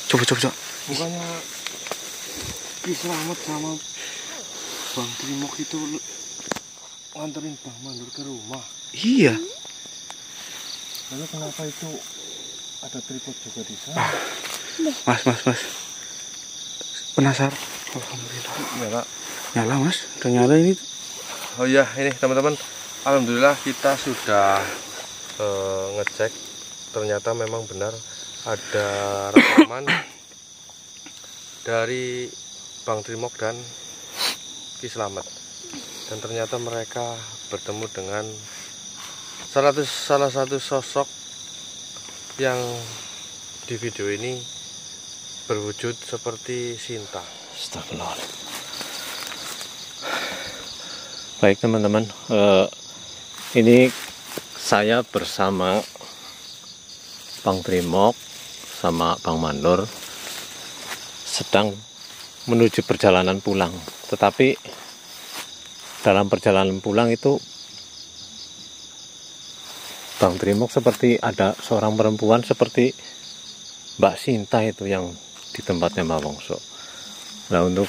Coba. Bukannya Ki Slamet sama Bang Trimok itu nganterin Bang Mandor ke rumah. Iya. Lalu kenapa itu ada tripod juga di sana? Mas. Penasaran. Alhamdulillah. Nyala mas, udah nyala ini. Oh iya, ini teman-teman, alhamdulillah kita sudah ngecek, ternyata memang benar ada rekaman dari Bang Trimok dan Ki Slamet, dan ternyata mereka bertemu dengan salah satu sosok yang di video ini berwujud seperti Sinta. Astagfirullah. Baik teman-teman, ini saya bersama Bang Trimok sama Bang Mandor sedang menuju perjalanan pulang. Tetapi dalam perjalanan pulang itu Bang Trimok seperti ada seorang perempuan seperti Mbak Sinta itu yang di tempatnya Mbak Wongso. Nah, untuk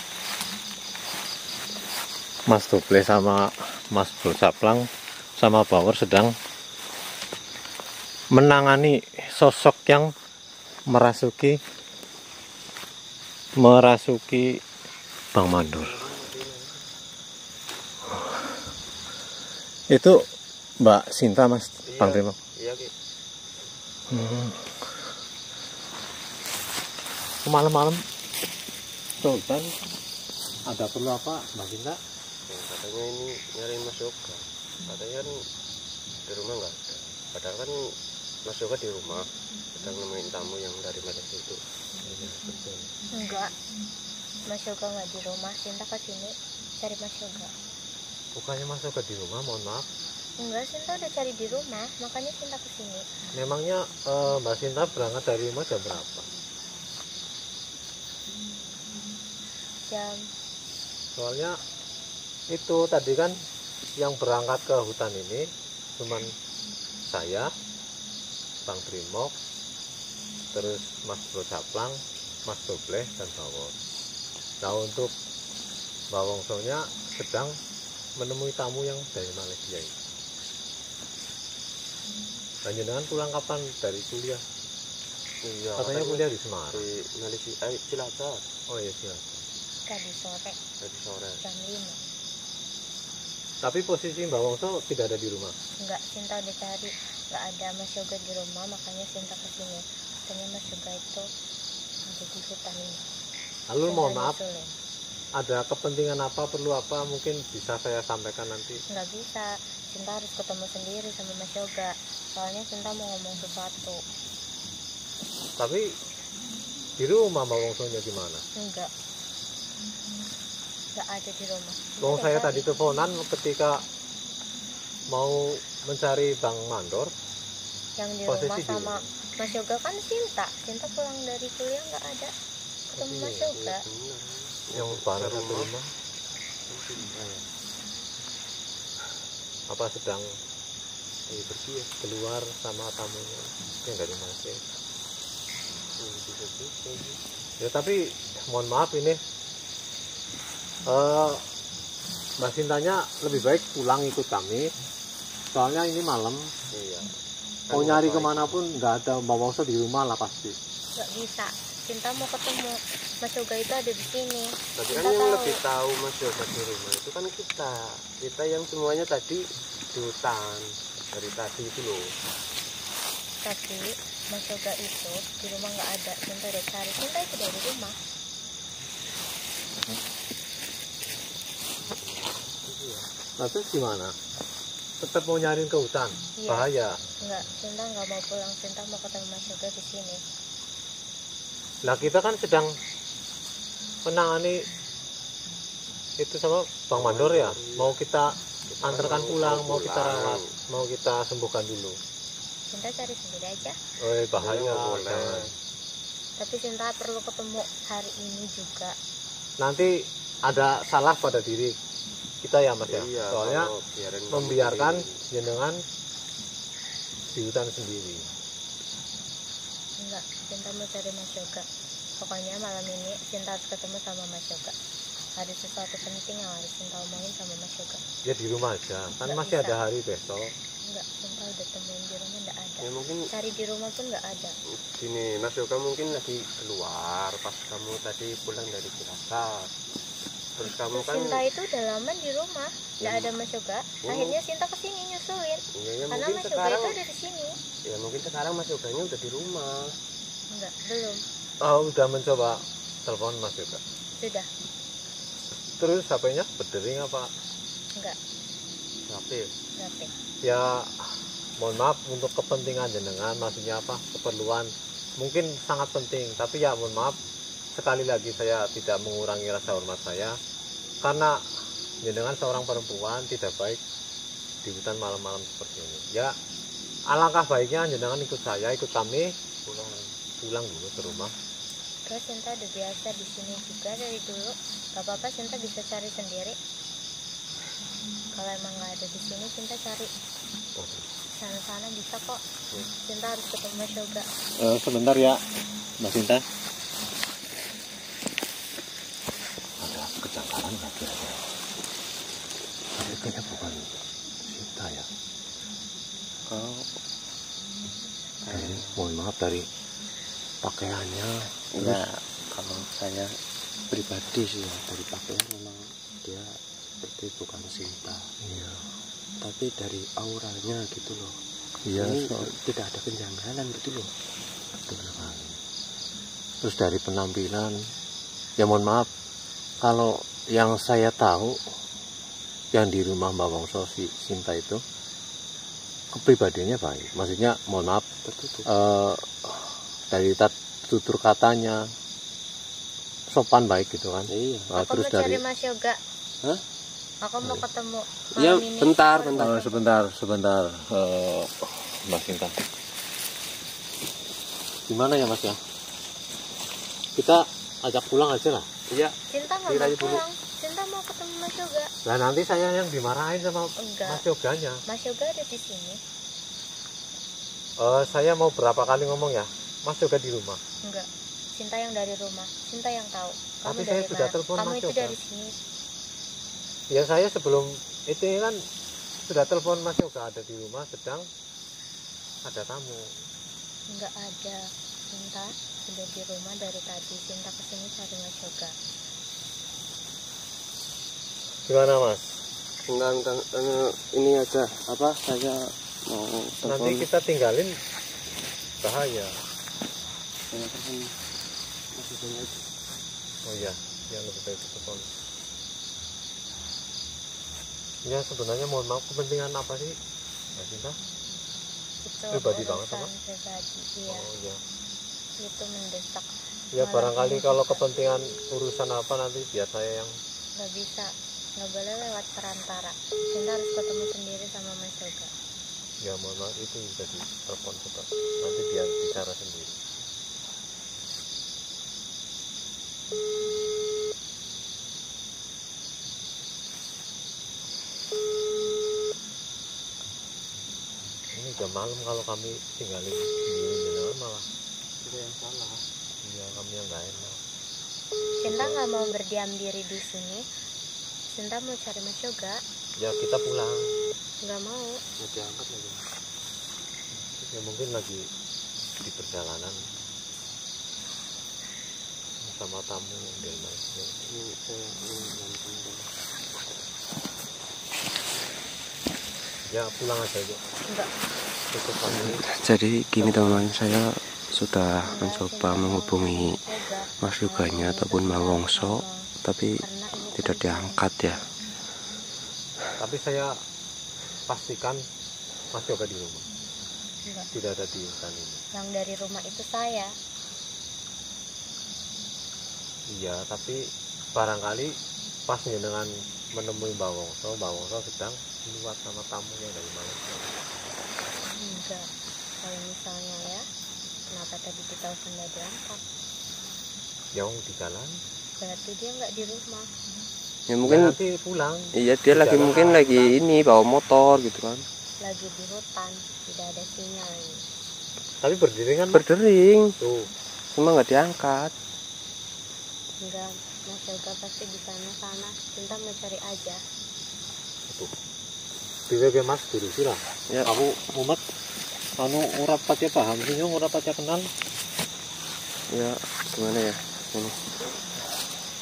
Mas Doble sama Mas Bro Caplang sama Power sedang menangani sosok yang merasuki Bang Mandor. Itu Mbak Sinta, Mas. Iya, Bang Trimok. Iya, Ki. Malam-malam Sultan ada perlu apa, Mbak Sinta? Katanya ini nyariin Mas Yoga. Katanya kan di rumah nggak ada. Padahal kan Mas Yoga di rumah sedang nemuin tamu yang dari Malaysia itu. Enggak, Mas Yoga nggak di rumah. Sinta ke sini cari Mas Yoga. Bukannya Mas Yoga di rumah, mohon maaf. Enggak, Sinta udah cari di rumah, makanya Sinta ke sini. Memangnya Mbak Sinta berangkat dari rumah jam berapa? Soalnya itu tadi kan yang berangkat ke hutan ini cuman saya, Bang Trimok, terus Mas Bro Caplang, Mas Doble, dan Bawor. Nah, untuk Mbak Wongsonya sedang menemui tamu yang dari Malaysia ini. Lanjutan pulang kapan dari kuliah? Iya, Katanya kuliah di Semarang. Di Malaysia, Cilacap. Oh iya, Cilacap. Tadi sore Tadi sore. jam 5. Tapi posisi Mbak Wongso tidak ada di rumah. Enggak, Sinta udah cari, nggak ada Mas Yoga di rumah, makanya Sinta ke sini. Katanya Mas Yoga itu ada di hutan ini. Lalu mohon Sinta maaf, nyusulin. ada kepentingan apa, perlu apa, mungkin bisa saya sampaikan nanti. Nggak bisa, Sinta harus ketemu sendiri sama Mas Yoga. Soalnya Sinta mau ngomong sesuatu. Tapi di rumah Mbak Wongsonya gimana? Enggak ada di rumah. Wong saya tadi teleponan ketika mau mencari Bang Mandor. Yang di posisi rumah di sama Mas Yoga kan Sinta pulang dari kuliah nggak ada ketemu Mas Yoga. Yang bareng di rumah. Apa sedang pergi keluar sama tamunya yang dari Malaysia. Ya tapi mohon maaf ini Mbak Sintanya lebih baik pulang ikut kami, soalnya ini malam. Iya. Mau nyari kemanapun nggak ada Mbak Wongso di rumah lah pasti. Nggak bisa, Sinta mau ketemu Mas Yoga itu ada di sini. Tapi kan Sinta yang tahu. lebih tahu Mas Yoga di rumah itu kan kita yang semuanya tadi di hutan dari tadi itu loh. Tapi Mas Yoga itu di rumah nggak ada. Sinta udah cari, Sinta itu dari rumah. Nah terus gimana? Tetap mau nyariin ke hutan? Iya. Bahaya. Enggak, Sinta nggak mau pulang. Sinta mau ketemu Mas Yoga di sini. Lah kita kan sedang menangani itu sama Bang Mandor ya. Mau kita antarkan pulang, mau kita rawat, mau kita sembuhkan dulu. Sinta cari sendiri aja. Oh bahaya. Nggak boleh. Jangan. Tapi Sinta perlu ketemu hari ini juga. Nanti ada salah pada diri kita ya Mas ya. Iya, Soalnya kalau biarin membiarkan sendiri. jenengan di hutan sendiri. Enggak, Sinta mau cari Mas Yoga. Pokoknya malam ini Sinta harus ketemu sama Mas Yoga. Ada sesuatu penting yang harus Sinta omongin sama Mas Yoga. Ya di rumah aja, kan Nggak masih bisa. ada hari besok. Enggak, Sinta udah temuin di rumah enggak ada. Ya mungkin Cari di rumah pun enggak ada. gini, Mas Yoga mungkin lagi keluar pas kamu tadi pulang dari Cilacap. Terus kamu kan Sinta itu udah lama di rumah, enggak ada Mas Yoga. Akhirnya Sinta kesini nyusulin. ya Karena mungkin Mas Yoga sekarang itu ada di sini. ya mungkin sekarang Mas Yoganya udah di rumah. Enggak, belum. Oh, udah mencoba telepon Mas Yoga. Sudah. Terus HP-nya berdering apa? Enggak, Tapi berarti. Ya mohon maaf untuk kepentingan jenengan, maksudnya apa, keperluan mungkin sangat penting, tapi ya mohon maaf sekali lagi saya tidak mengurangi rasa hormat saya, karena jenengan seorang perempuan tidak baik di hutan malam-malam seperti ini. Ya alangkah baiknya jenengan ikut saya, ikut kami pulang dulu ke rumah. Terus Sinta udah biasa di sini juga dari dulu. Gak apa-apa, Sinta bisa cari sendiri. Kalau emang nggak ada di sini, Sinta cari sana-sana bisa kok. Sinta harus ketemu Mas Yoga. Sebentar ya Mbak Sinta. Ada kejanggalan nggak kira-kira? Tapi kayaknya bukan Sinta ya. Mohon maaf dari pakaiannya. Ya, kalau saya pribadi sih ya, dari pakaian memang dia seperti bukan Sinta. Iya. Tapi dari auranya gitu loh. Iya. Ini tidak ada kejanggalan gitu loh. Betul sekali. Terus dari penampilan, ya mohon maaf, kalau yang saya tahu, yang di rumah Mbak Wongso si Sinta itu, kepribadiannya baik. Maksudnya mohon maaf, Tertutup. dari tutur katanya, sopan baik gitu kan. Iya. Aku Terus mau dari, cari Mas Yoga. Hah? Aku mau ketemu Ya, malam ini. bentar. sebentar, Mbak Sinta. Gimana ya Mas ya? Kita ajak pulang aja lah. iya, Sinta nggak Dirayu mau dulu. pulang. Sinta mau ketemu Mas Yoga. Nah nanti saya yang dimarahin sama Enggak. Mas Yoganya. Mas Yoga ada di sini. Saya mau berapa kali ngomong ya, Mas Yoga di rumah. Enggak. Sinta yang dari rumah. Sinta yang tahu. Kamu Tapi dari saya sudah mana? telepon Kamu Mas itu Yoga. dari sini. Ya saya sebelum itu kan sudah telepon Mas Yoga ada di rumah sedang ada tamu. Enggak ada. Sinta sudah di rumah dari tadi. Sinta kesini cari Mas Yoga. Gimana Mas? Enggak, ini aja apa saya mau telepon. Nanti kita tinggalin bahaya. Saya telepon Mas Yoganya aja. Oh iya, yang lebih baik telepon. Ya sebenarnya mohon maaf, kepentingan apa sih Mbak Sinta? Itu Pribadi banget, urusan apa? pribadi. Iya. Oh iya. Itu mendesak. Ya Malam barangkali ini kalau juga kepentingan urusan apa nanti biar saya yang. nggak bisa. Nggak boleh lewat perantara. Sinta harus ketemu sendiri sama Mas Yoga. Ya mohon maaf itu bisa ditelepon coba. Nanti biar bicara sendiri. Ini udah malam kalau kami tinggalin sendiri malah. Itu yang salah. Iya kami yang nggak enak. Sinta nggak mau berdiam diri di sini. Sinta mau cari Mas Yoga. Ya kita pulang. Nggak mau. Nggak diangkat lagi. Ya mungkin lagi di perjalanan sama tamu dan lain-lain. Ini saya nonton. Ya pulang aja yuk. Enggak. Cukup kami. Jadi gini teman-teman, saya sudah mencoba menghubungi Mas Yoganya ataupun Mbak Wongso, tapi tidak diangkat ya. Tapi saya pastikan Mas Yoga di rumah. Enggak. Tidak ada di hutan ini. Yang dari rumah itu saya. Iya, tapi barangkali pas dengan menemui Mbak Wongso sedang keluar sama tamunya dari Malaysia. Enggak. Kalau misalnya ya, kenapa tadi ditelepon nggak diangkat? Yang di jalan. Berarti dia nggak di rumah. Ya Ya, mungkin nanti pulang. iya dia Di lagi jalan mungkin pulang. lagi ini bawa motor gitu kan. Lagi di hutan, tidak ada sinyal ini. Tapi berdiri kan? Berdering, Tuh. cuma nggak diangkat. Enggak, Mas Yoga pasti di sana. Cinta mencari aja. Tuh. Diwe Mas guru sih lah. Ya. Aku mumet anu ora patia paham sih, ora patia kenal. Ya gimana ya ini.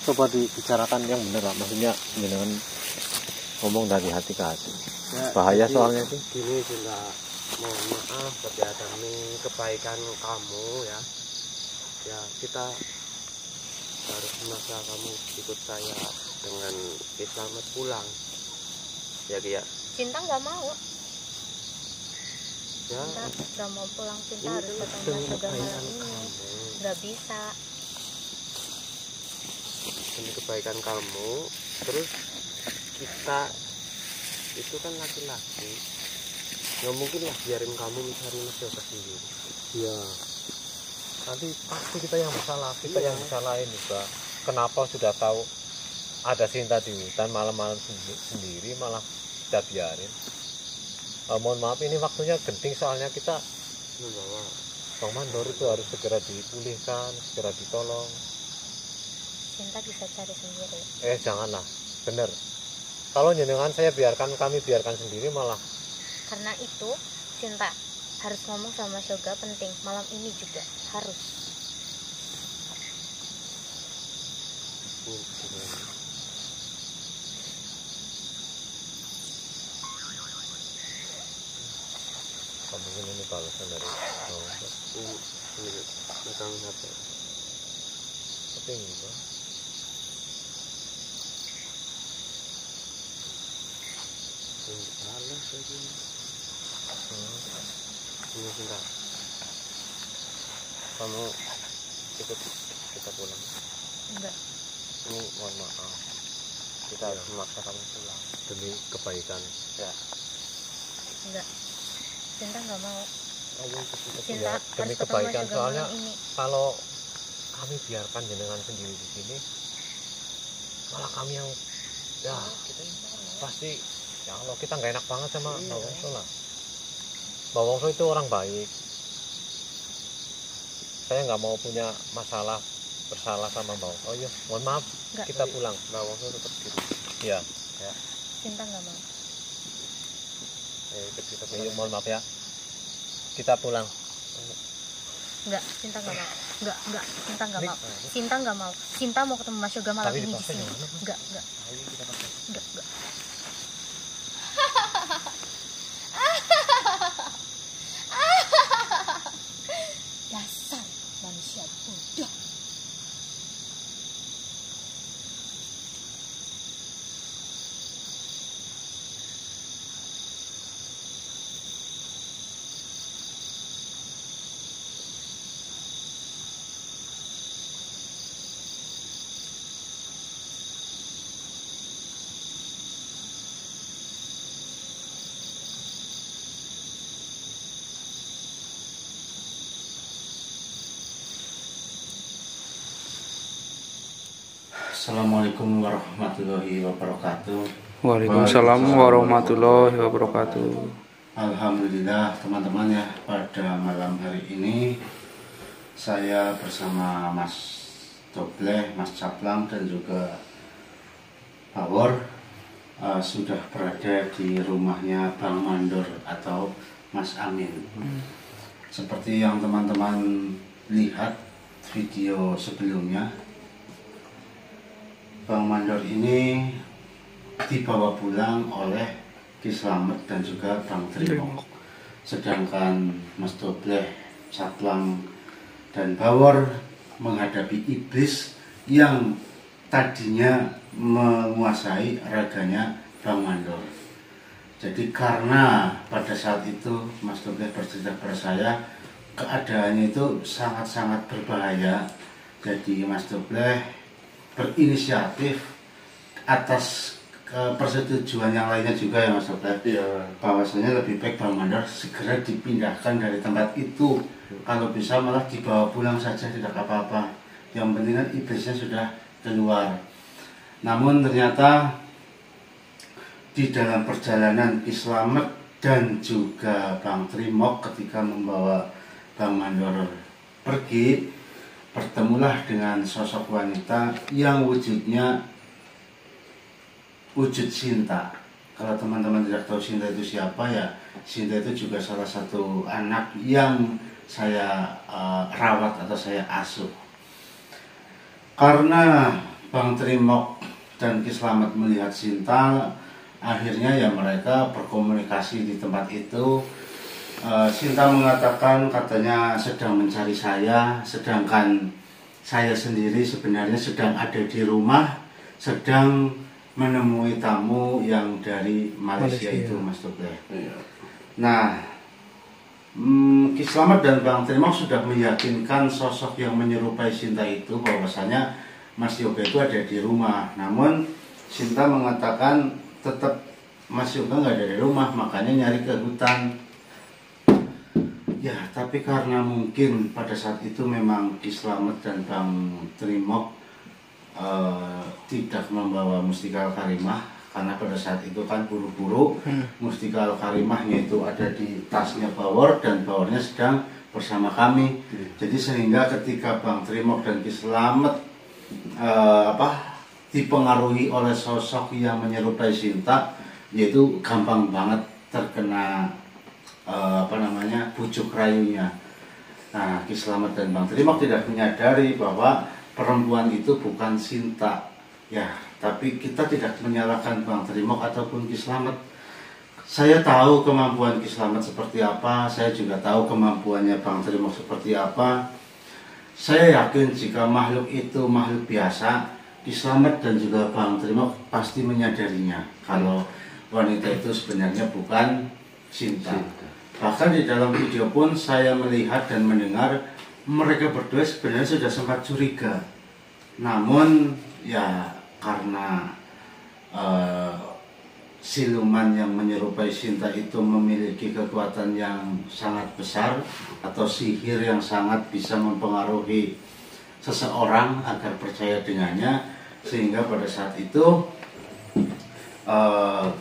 Coba dibicarakan yang benar lah, maksudnya dengan ngomong dari hati ke hati. Ya, Bahaya jadi soalnya sih. gini Cinta, mohon maaf kepada demi kebaikan kamu ya. Ya kita harus memaksa kamu ikut saya dengan selamat pulang. Ya Ki ya. Cinta nggak mau. Ya. Cinta nggak mau pulang. Cinta Ini harus kan ketemu demi Mas Yoga malam kebaikan ini. kamu. Nggak bisa. Demi kebaikan kamu, terus kita itu kan laki-laki, nggak mungkin lah biarin kamu mencari Mas Yoga sendiri. Iya. Nanti pasti kita yang masalah, kita yang disalahin juga. Kenapa sudah tahu ada Sinta di hutan malam-malam sendiri malah kita biarin. Mohon maaf ini waktunya genting soalnya kita Membawa Bang Mandor itu harus segera dipulihkan, segera ditolong. Cinta bisa cari sendiri. Janganlah, bener. Kalau jenengan kami biarkan sendiri malah. Karena itu Cinta harus ngomong sama Mas Yoga, penting malam ini juga harus. Mungkin ini balasan dari ini megang HP. tapi enggak. Balas lagi. Ini Cinta, kamu ikut kita pulang. Enggak. Ini mohon maaf, kita harus memaksa kamu pulang Demi kebaikan. ya. Enggak. Cinta nggak mau. Ayo kita Cinta Ya, demi harus ketemu kebaikan, Mas Yoga soalnya malam ini. kalau kami biarkan jenengan sendiri di sini, malah kami yang ya pasti ya Allah kita nggak enak banget sama Mbak Wongso lah. Mbak Wongso itu orang baik. Saya nggak mau punya masalah bersalah sama Mbak Wongso. Oh iya, mohon maaf, Nggak. kita pulang. Mbak Wongso tetap di rumah. Iya, Cinta nggak mau. Ikut kita iya, pulang. mohon maaf ya. Kita pulang. Enggak, Cinta nggak mau. Enggak, Cinta nggak Rik, mau. Cinta nggak mau. Cinta mau ketemu Mas Yoga malam Tapi ini di dipaksa sini. gimana, Mas? Enggak. Ayo kita pakai. Enggak. Dasar manusia bodoh. Assalamualaikum warahmatullahi wabarakatuh. Waalaikumsalam warahmatullahi wabarakatuh. Alhamdulillah teman-teman ya, pada malam hari ini saya bersama Mas Dobleh, Mas Caplang dan juga Pawor sudah berada di rumahnya Bang Mandor atau Mas Amin. Seperti yang teman-teman lihat video sebelumnya, Bang Mandor ini dibawa pulang oleh Ki Slamet dan juga Bang Trimok. Sedangkan Mas Dobleh, Caplang, dan Bawor menghadapi iblis yang tadinya menguasai raganya Bang Mandor. Jadi karena pada saat itu Mas Dobleh bercerita kepada saya, keadaannya itu sangat-sangat berbahaya. Jadi Mas Dobleh berinisiatif atas persetujuan yang lainnya juga ya Mas Dobleh, bahwasanya lebih baik Bang Mandor segera dipindahkan dari tempat itu. Kalau bisa malah dibawa pulang saja, tidak apa-apa. Yang penting kan iblisnya sudah keluar. Namun ternyata di dalam perjalanan Ki Slamet dan juga Bang Trimok ketika membawa Bang Mandor pergi, bertemulah dengan sosok wanita yang wujudnya wujud Sinta. Kalau teman-teman tidak tahu Sinta itu siapa, ya Sinta itu juga salah satu anak yang saya rawat atau saya asuh. Karena Bang Trimok dan Ki Slamet melihat Sinta, akhirnya ya mereka berkomunikasi di tempat itu. Sinta mengatakan katanya sedang mencari saya, sedangkan saya sendiri sebenarnya sedang ada di rumah, sedang menemui tamu yang dari Malaysia itu, Mas Doble. Nah, Ki Slamet dan Bang Trimok sudah meyakinkan sosok yang menyerupai Sinta itu bahwasanya Mas Yoga itu ada di rumah. Namun Sinta mengatakan tetap Mas Yoga nggak ada di rumah, makanya nyari ke hutan. Ya, tapi karena mungkin pada saat itu memang Ki Slamet dan Bang Trimok tidak membawa Mustika Al-Karimah, karena pada saat itu kan buru-buru. Mustika Al-Karimahnya itu ada di tasnya Bawor dan Bawornya sedang bersama kami. Jadi sehingga ketika Bang Trimok dan Ki Slamet dipengaruhi oleh sosok yang menyerupai Sinta, yaitu gampang banget terkena bujuk rayunya. Nah, Ki Slamet dan Bang Trimok tidak menyadari bahwa perempuan itu bukan Sinta, ya. Tapi kita tidak menyalahkan Bang Trimok ataupun Ki Slamet. Saya tahu kemampuan Ki Slamet seperti apa, saya juga tahu kemampuannya Bang Trimok seperti apa. Saya yakin jika makhluk itu makhluk biasa, Ki Slamet dan juga Bang Trimok pasti menyadarinya kalau wanita itu sebenarnya bukan Sinta. Bahkan di dalam video pun saya melihat dan mendengar mereka berdua sebenarnya sudah sempat curiga. Namun ya karena siluman yang menyerupai Sinta itu memiliki kekuatan yang sangat besar atau sihir yang sangat bisa mempengaruhi seseorang agar percaya dengannya, sehingga pada saat itu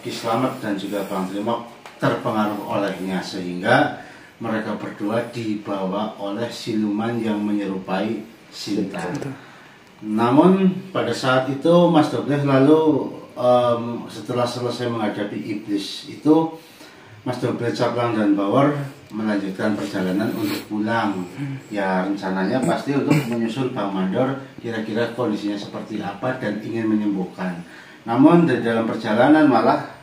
Ki Slamet dan juga Bang Trimok terpengaruh olehnya, sehingga mereka berdua dibawa oleh siluman yang menyerupai Sinta. Namun pada saat itu Mas Doble lalu setelah selesai menghadapi iblis itu, Mas Doble, Caplang dan Bawor melanjutkan perjalanan untuk pulang. Ya rencananya pasti untuk menyusul Bang Mandor, kira-kira kondisinya seperti apa dan ingin menyembuhkan. Namun di dalam perjalanan malah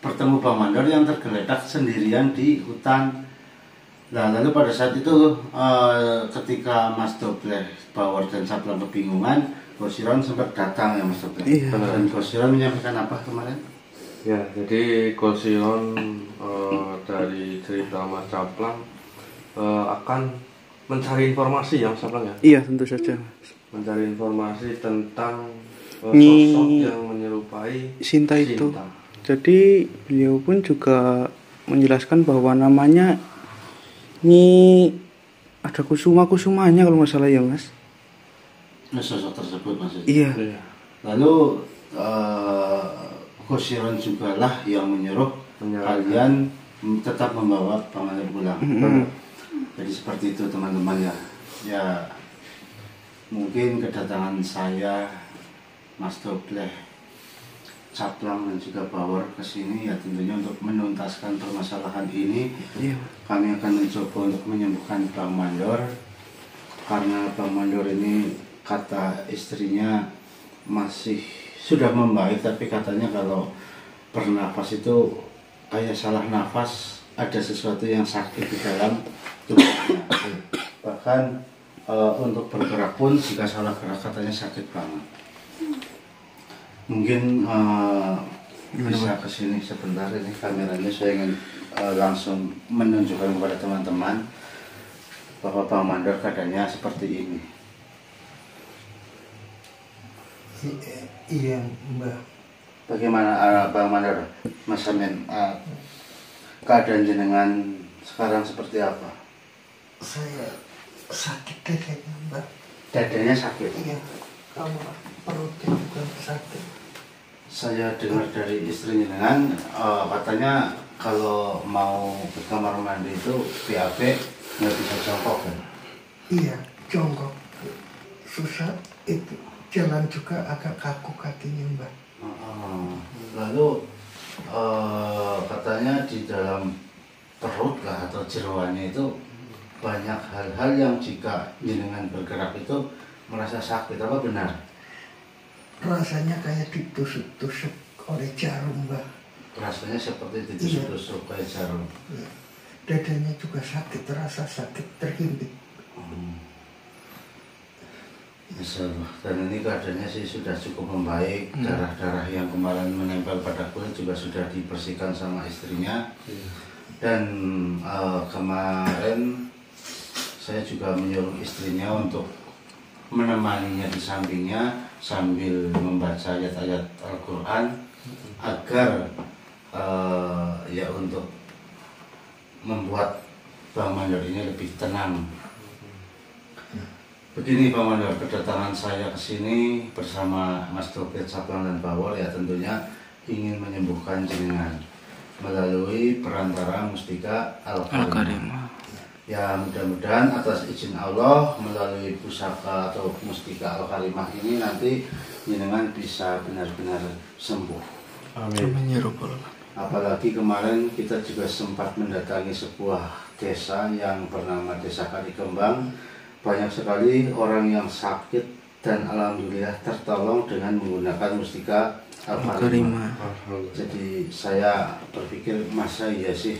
bertemu Bang Mandor yang tergeletak sendirian di hutan. Nah, lalu pada saat itu ketika Mas Doble, Bawor dan Caplang kebingungan, Gosiron sempat datang ya Mas Doble. Iya. Dan Gosiron menyampaikan apa kemarin? Ya, jadi Gosiron dari cerita Mas Caplang akan mencari informasi ya Mas Caplang ya? Iya, tentu saja. Mencari informasi tentang sosok yang menyerupai Sinta itu. Jadi beliau pun juga menjelaskan bahwa namanya ini ada kusumanya kalau nggak salah ya Mas. Sosok tersebut maksudnya. Iya. Lalu Gosiron juga lah yang menyuruh kalian tetap membawa Bang Mandor pulang. Jadi seperti itu teman-teman ya. Ya mungkin kedatangan saya, Mas Doble, Caplang dan juga Bawor ke sini ya tentunya untuk menuntaskan permasalahan ini. Iya. Kami akan mencoba untuk menyembuhkan Bang Mandor, karena Bang Mandor ini kata istrinya masih sudah membaik, tapi katanya kalau bernafas itu kayak salah nafas, ada sesuatu yang sakit di dalam tubuhnya. Bahkan untuk bergerak pun jika salah gerak katanya sakit banget. Mungkin bisa kesini sebentar, ini kameranya saya ingin langsung menunjukkan kepada teman-teman bahwa Bang Mandor keadaannya seperti ini. Iya Mbak. Bagaimana Bang Mandor, Mas Amin, keadaan jenengan sekarang seperti apa? Saya sakit dadanya Mbak. Dadanya sakit? Iya, kalau perutnya juga sakit. Saya dengar dari istri jenengan katanya kalau mau ke kamar mandi itu BAB nggak bisa jongkok kan? Iya, jongkok susah itu. Jalan juga agak kaku kakinya, Mbak. Lalu katanya di dalam perut lah atau jeroannya itu banyak hal-hal yang jika jenengan bergerak itu merasa sakit, apa benar? Rasanya kayak ditusuk-tusuk oleh jarum, Mbak. Rasanya seperti ditusuk-tusuk kayak jarum. Iya. Dadanya juga sakit, terasa sakit, terhimpit. Masya Allah. Dan ini keadaannya sih sudah cukup membaik. Darah-darah yang kemarin menempel pada kulit juga sudah dibersihkan sama istrinya. Dan kemarin saya juga menyuruh istrinya untuk menemaninya di sampingnya sambil membaca ayat-ayat Al-Quran agar ya untuk membuat Bang Mandor ini lebih tenang. Begini Bang Mandor, kedatangan saya ke sini bersama Mas Topet Saplang dan Bawol ya tentunya ingin menyembuhkan jenengan melalui perantara Mustika Al-Karimah. Ya mudah-mudahan atas izin Allah melalui pusaka atau Mustika Al-Karimah ini nanti jenengan bisa benar-benar sembuh. Amin. Apalagi kemarin kita juga sempat mendatangi sebuah desa yang bernama Desa Kalikembang. Banyak sekali orang yang sakit dan alhamdulillah tertolong dengan menggunakan Mustika Al-Karimah. Jadi saya berpikir masa iya sih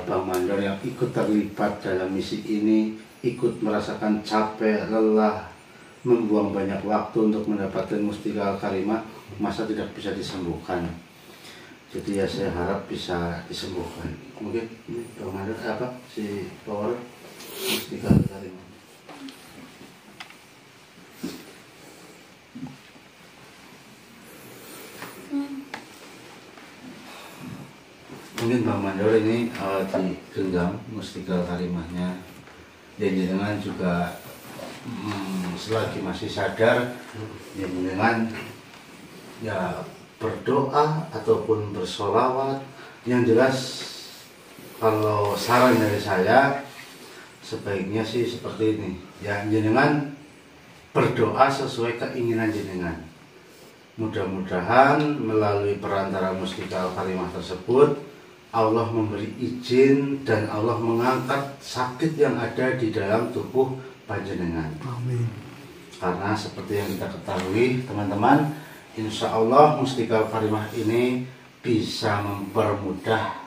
Bang Mandor yang ikut terlibat dalam misi ini, ikut merasakan capek, lelah, membuang banyak waktu untuk mendapatkan Mustika Al-Karimah, masa tidak bisa disembuhkan. Jadi ya saya harap bisa disembuhkan. Mungkin ini Bang Mandor apa si Power Mustika Al-Karimah. Mungkin Bang Mandor ini digenggam Mustika Al-Karimahnya. Jadi dengan juga selagi masih sadar, ya dengan ya berdoa ataupun bersolawat. Yang jelas kalau saran dari saya sebaiknya sih seperti ini. Ya jenengan berdoa sesuai keinginan jenengan. Mudah-mudahan melalui perantara Mustika Al-Karimah tersebut Allah memberi izin dan Allah mengangkat sakit yang ada di dalam tubuh panjenengan. Amin. Karena seperti yang kita ketahui teman-teman, insya Allah Mustika Al-Karimah ini bisa mempermudah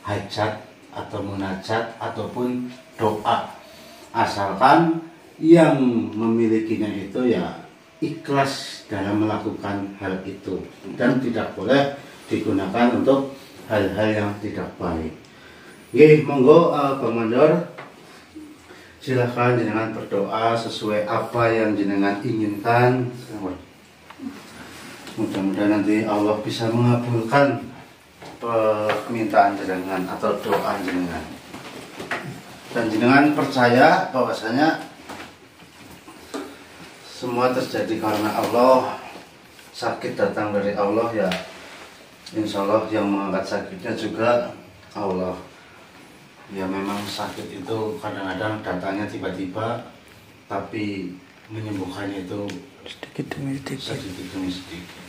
hajat atau munajat ataupun doa, asalkan yang memilikinya itu ya ikhlas dalam melakukan hal itu dan tidak boleh digunakan untuk hal-hal yang tidak baik. Oke, monggo Bang Mandor, silakan jenengan berdoa sesuai apa yang jenengan inginkan. Mudah-mudahan nanti Allah bisa mengabulkan permintaan jenengan atau doa jenengan. Dan jenengan percaya bahwasanya semua terjadi karena Allah, sakit datang dari Allah ya. Insya Allah yang mengangkat sakitnya juga Allah. Ya memang sakit itu kadang-kadang datangnya tiba-tiba, tapi menyembuhkannya itu sedikit demi sedikit.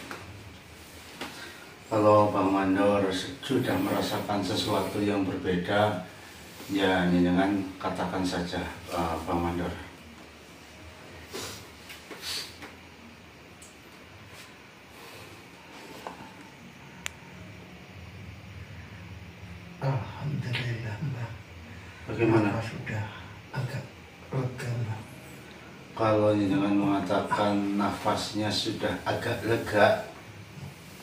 Kalau Bang Mandor sudah merasakan sesuatu yang berbeda, ya jangan katakan saja Bang Mandor. Alhamdulillah, Mbak. Bagaimana? Sudah agak lega, Mbak. Kalau jangan mengatakan nafasnya sudah agak lega,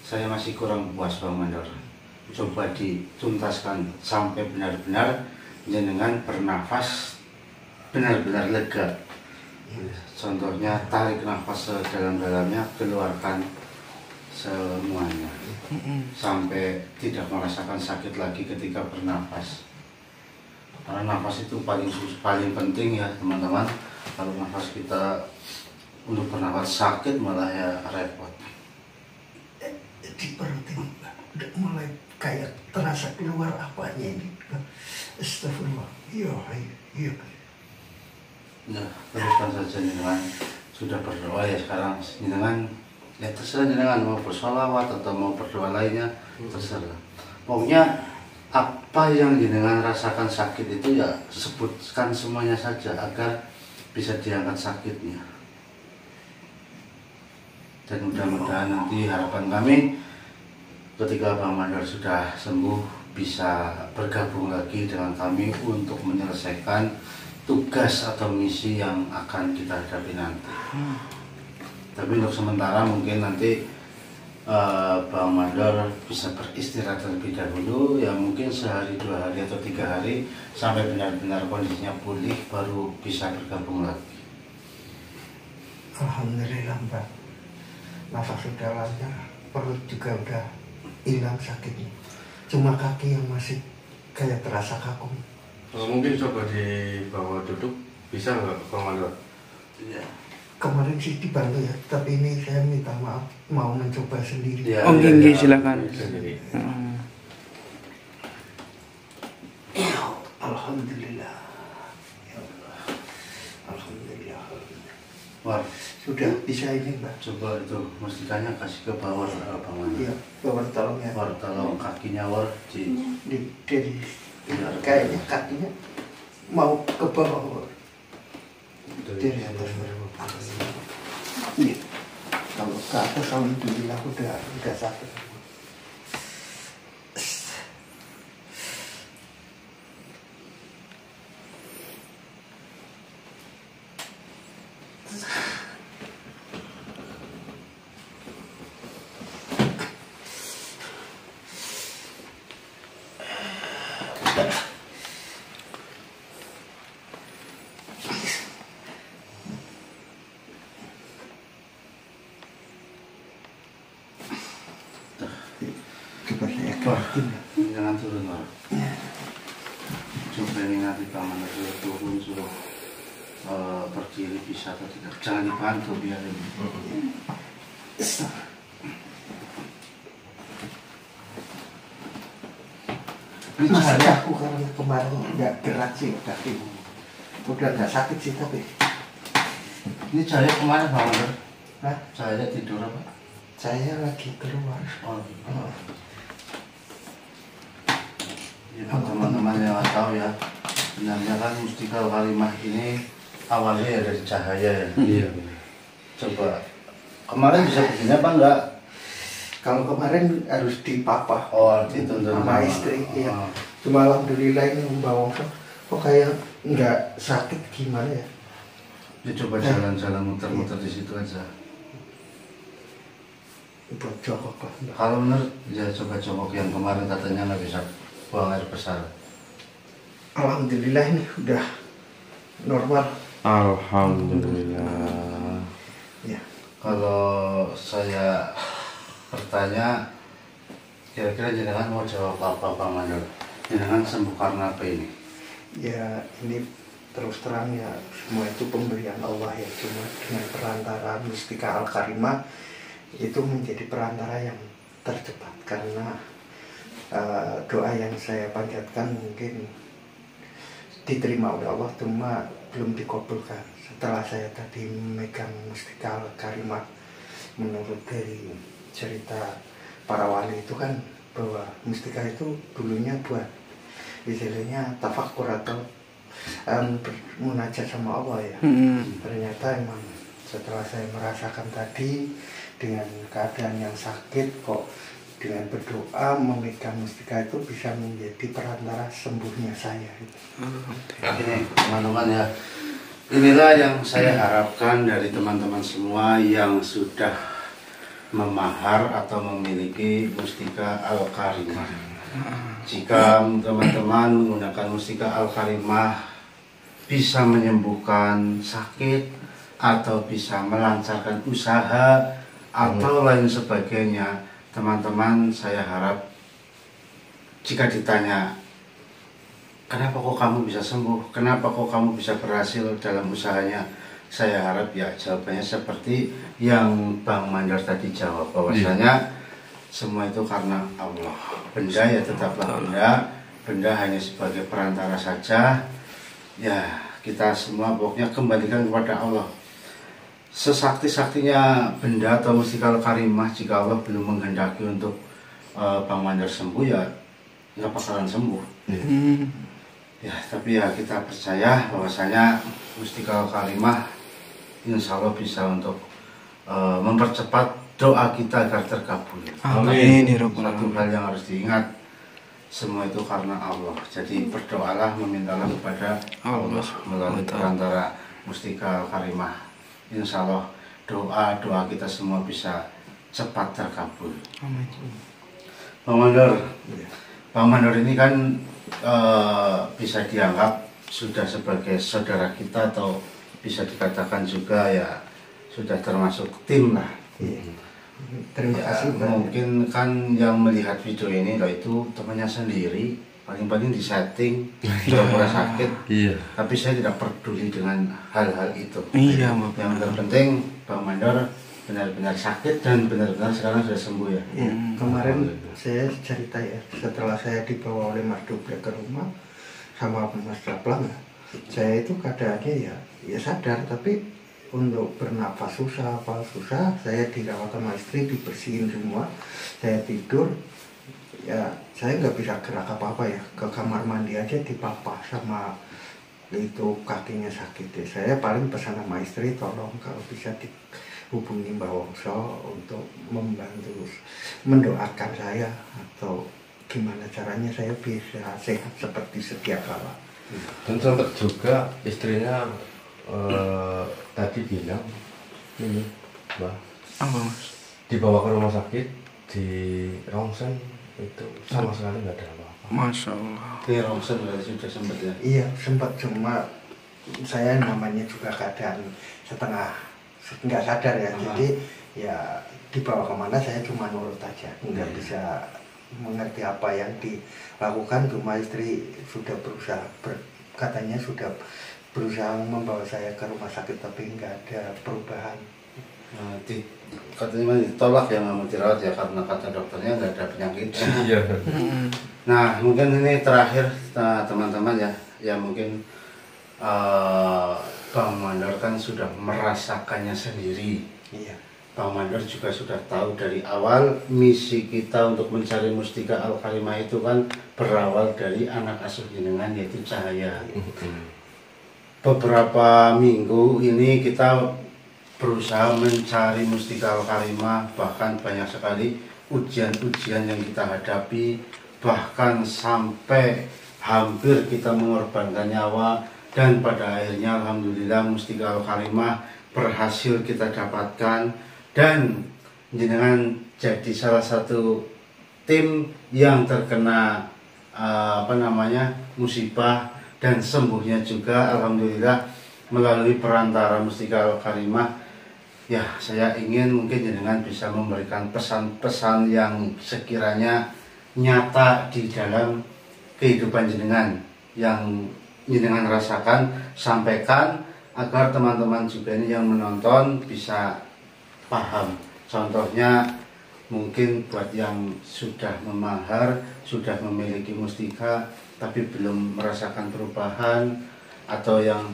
saya masih kurang puas Bang Mandor. Coba dituntaskan sampai benar-benar jenengan bernafas benar-benar lega. Contohnya tarik nafas sedalam-dalamnya, keluarkan semuanya sampai tidak merasakan sakit lagi ketika bernafas. Karena nafas itu paling penting ya teman-teman. Kalau nafas kita untuk bernafas sakit malah ya repot. Di perut ini, Mbak, udah mulai kayak terasa keluar apanya ini. Astagfirullah. Iya, iya. Nah, teruskan saja jenengan sudah berdoa ya sekarang jenengan ya terserah jenengan mau bersolawat atau mau berdoa lainnya terserah. Pokoknya apa yang jenengan rasakan sakit itu ya sebutkan semuanya saja agar bisa diangkat sakitnya. Dan mudah-mudahan nanti harapan kami ketika Bang Mandor sudah sembuh bisa bergabung lagi dengan kami untuk menyelesaikan tugas atau misi yang akan kita hadapi nanti. Tapi untuk sementara mungkin nanti Bang Mandor bisa beristirahat terlebih dahulu, ya mungkin sehari, 2 hari atau 3 hari sampai benar-benar kondisinya pulih baru bisa bergabung lagi. Alhamdulillah Mbak. Nafas sudah lancar, perut juga udah hilang sakitnya. Cuma kaki yang masih kayak terasa kaku. Mungkin coba dibawa duduk, bisa nggak Bang Mandor? Ya. Kemarin sih dibantu ya, tapi ini saya minta maaf, mau mencoba sendiri. Ya, Oke, silakan. Sendiri. Alhamdulillah. Ya Allah. Alhamdulillah. Wah, Sudah bisa ini Mbak. coba itu mustikanya kasih ke bawah Bang Mandor. Iya, bawa tolong ya. War tolong kakinya war di Dari kayaknya kakinya mau ke bawah. Dari atas atas. Iya. Kalau ke atas alhamdulillah udah sakit. Coba saya keratin ya. jangan turun war. Coba ini nanti Bang Mandor suruh turun suruh berdiri bisa atau tidak, jangan dibantu biar ini. Ini masih aku karena kemarin nggak gerak sih kaki. Udah nggak sakit sih tapi. Ini saya kemana Bang Mandor? Hah? Saya tidur apa? Saya lagi keluar. Oh, ya, teman-teman yang nggak tahu ya, sebenarnya kan Mustika Kalimah ini awalnya ya dari cahaya ya. Iya. Coba kemarin bisa begini apa enggak? Kalau kemarin harus dipapah Oh, dituntun sama istri. Iya. Cuma alhamdulillah ini Mbak Wongso kok kayak nggak sakit gimana ya? Ya coba jalan-jalan muter-muter di situ aja. Buat jongkok lah Mbak. Kalau menurut ya coba jongkok yang kemarin katanya nggak bisa buang air besar. Alhamdulillah ini udah normal. Alhamdulillah. Ya. Kalau saya bertanya, kira-kira jenengan mau jawab apa Bang Mandor? Jenengan sembuh karena apa ini? Ya ini terus terang ya semua itu pemberian Allah ya, cuma dengan perantara Mustika Al-Karimah itu menjadi perantara yang tercepat karena doa yang saya panjatkan mungkin diterima oleh Allah cuma belum dikabulkan. Setelah saya tadi memegang Mustika Al-Karimah, menurut dari cerita para wali itu kan bahwa mustika itu dulunya buat istilahnya tafakkur atau munajat sama Allah ya. Ternyata emang setelah saya merasakan tadi dengan keadaan yang sakit kok dengan berdoa memegang mustika itu bisa menjadi perantara sembuhnya saya. Ini teman-teman ya, inilah yang saya harapkan dari teman-teman semua yang sudah memahar atau memiliki Mustika Al-Karimah. Jika teman-teman menggunakan Mustika Al-Karimah bisa menyembuhkan sakit atau bisa melancarkan usaha atau lain sebagainya, teman-teman saya harap jika ditanya kenapa kok kamu bisa sembuh, kenapa kok kamu bisa berhasil dalam usahanya, saya harap ya jawabannya seperti yang Bang Mandor tadi jawab, bahwasanya semua itu karena Allah. Benda ya tetaplah benda, benda hanya sebagai perantara saja. Ya, kita semua pokoknya kembalikan kepada Allah. Sesakti-saktinya benda atau mustika Al-Karimah, jika Allah belum menghendaki untuk Bang Mandor sembuh, ya nggak bakalan sembuh. Ya, tapi ya kita percaya bahwasanya mustika Al-Karimah insya Allah bisa untuk mempercepat doa kita agar terkabul. Amin. Satu hal yang harus diingat, semua itu karena Allah. Jadi berdoalah, memintalah kepada Allah melalui perantara mustika Al-Karimah. Insya Allah doa kita semua bisa cepat terkabul. Amin. Bang Mandor ini kan bisa dianggap sudah sebagai saudara kita, atau bisa dikatakan juga ya sudah termasuk tim lah. Terima kasih. Mungkin kan yang melihat video ini itu temannya sendiri, paling-paling di setting, pura-pura sakit. Tapi saya tidak peduli dengan hal-hal itu. Iya, Bapak. Yang terpenting Bang Mandor benar-benar sakit dan benar-benar sekarang sudah sembuh ya. Kemarin saya cerita ya, setelah saya dibawa oleh Mas Dublek ke rumah sama Mas Raplang, saya itu keadaannya ya sadar, tapi untuk bernafas susah, saya dirawat sama istri, dibersihin semua, saya tidur, ya saya nggak bisa gerak apa-apa ya, ke kamar mandi aja dipapah sama itu kakinya sakit ya. Saya paling pesan sama istri, tolong kalau bisa dihubungi Mbak Wongso untuk membantu mendoakan saya, atau gimana caranya saya bisa sehat seperti sedia kala. Dan sempat juga istrinya tadi bilang ini, Mbak, dibawa ke rumah sakit di Rongsen itu sama sekali nggak ada apa-apa. Masya Allah. Di Rongsen berarti sudah sempat ya? Iya sempat, cuma saya namanya juga keadaan setengah nggak sadar ya, jadi ya dibawa kemana saya cuma nurut aja, nggak bisa mengerti apa yang dilakukan. Cuma istri sudah berusaha, katanya sudah berusaha membawa saya ke rumah sakit, tapi nggak ada perubahan. Katanya ditolak ya, nggak mau dirawat ya, karena kata dokternya nggak ada penyakit. Nah mungkin ini terakhir teman-teman ya mungkin Bang Mandor kan sudah merasakannya sendiri. Iya. Bang Mandor juga sudah tahu dari awal misi kita untuk mencari mustika Al-Karimah itu kan berawal dari anak asuh jenengan, yaitu Cahaya. Beberapa minggu ini kita berusaha mencari mustika Al-Karimah, bahkan banyak sekali ujian-ujian yang kita hadapi, bahkan sampai hampir kita mengorbankan nyawa, dan pada akhirnya alhamdulillah mustika Al-Karimah berhasil kita dapatkan, dan jenengan jadi salah satu tim yang terkena musibah dan sembuhnya juga alhamdulillah melalui perantara mustika Al-Karimah. Ya, saya ingin mungkin jenengan bisa memberikan pesan-pesan yang sekiranya nyata di dalam kehidupan jenengan yang jenengan rasakan, sampaikan agar teman-teman juga ini yang menonton bisa paham. Contohnya mungkin buat yang sudah memahar, sudah memiliki mustika tapi belum merasakan perubahan, atau yang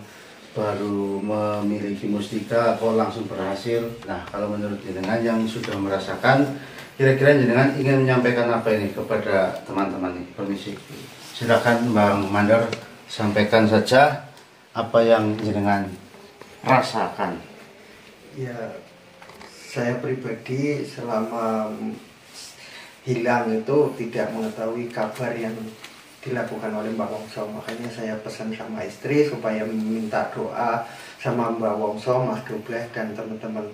baru memiliki mustika kok langsung berhasil. Nah, kalau menurut jenengan yang sudah merasakan, kira-kira jenengan ingin menyampaikan apa ini kepada teman-teman ini? Permisi, silakan Bang Mandor, sampaikan saja apa yang jenengan rasakan. Ya, saya pribadi selama hilang itu tidak mengetahui kabar yang dilakukan oleh Mbak Wongso, makanya saya pesan sama istri supaya minta doa sama Mbak Wongso, Mas Dublek dan teman-teman.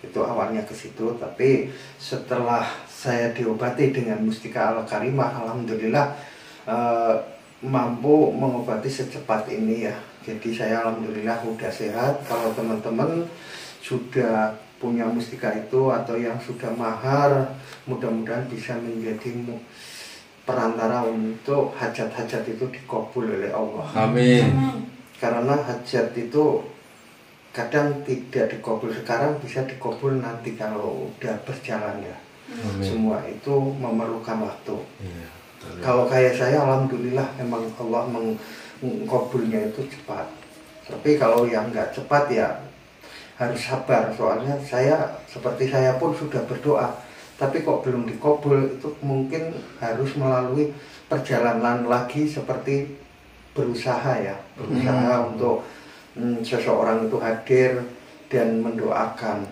Itu awalnya ke situ, tapi setelah saya diobati dengan mustika Al-Karimah, alhamdulillah mampu mengobati secepat ini ya. Jadi saya alhamdulillah udah sehat. Kalau teman-teman sudah punya mustika itu atau yang sudah mahar, mudah-mudahan bisa menjadi perantara untuk hajat-hajat itu dikabul oleh Allah. Amin. Karena hajat itu kadang tidak dikabul sekarang, bisa dikabul nanti kalau udah berjalan ya. Amin. Semua itu memerlukan waktu. Iya. Kalau kayak saya alhamdulillah memang Allah mengkabulnya itu cepat. Tapi kalau yang nggak cepat ya harus sabar, soalnya seperti saya pun sudah berdoa tapi kok belum dikabul, itu mungkin harus melalui perjalanan lagi seperti berusaha untuk seseorang itu hadir dan mendoakan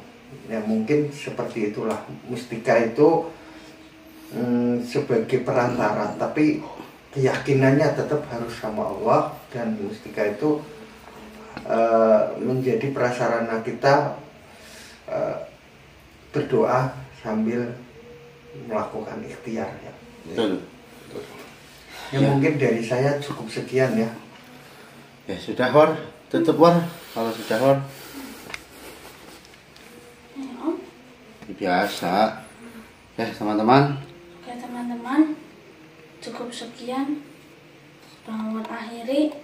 ya, mungkin seperti itulah. Mustika itu sebagai perantara, tapi keyakinannya tetap harus sama Allah, dan mustika itu menjadi prasarana kita berdoa sambil melakukan ikhtiar ya. Betul. Ya, mungkin dari saya cukup sekian ya. Ya sudah War, tutup War. Kalau sudah War. Biasa. Teman-teman. Oke teman-teman, cukup sekian. Bangun akhiri.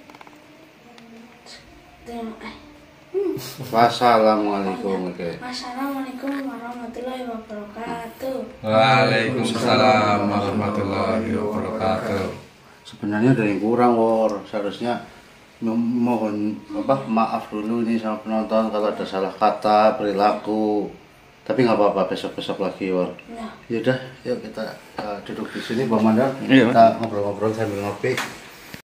Wassalamualaikum. Wassalamualaikum warahmatullahi wabarakatuh. Waalaikumsalam warahmatullahi wabarakatuh. Sebenarnya ada yang kurang War, seharusnya mohon maaf dulu nih sama penonton kalau ada salah kata, perilaku. Tapi nggak apa-apa, besok-besok lagi War. Ya. Yaudah, yuk kita duduk di sini Bang Mandar. Iya, Kita ngobrol-ngobrol sambil ngopi.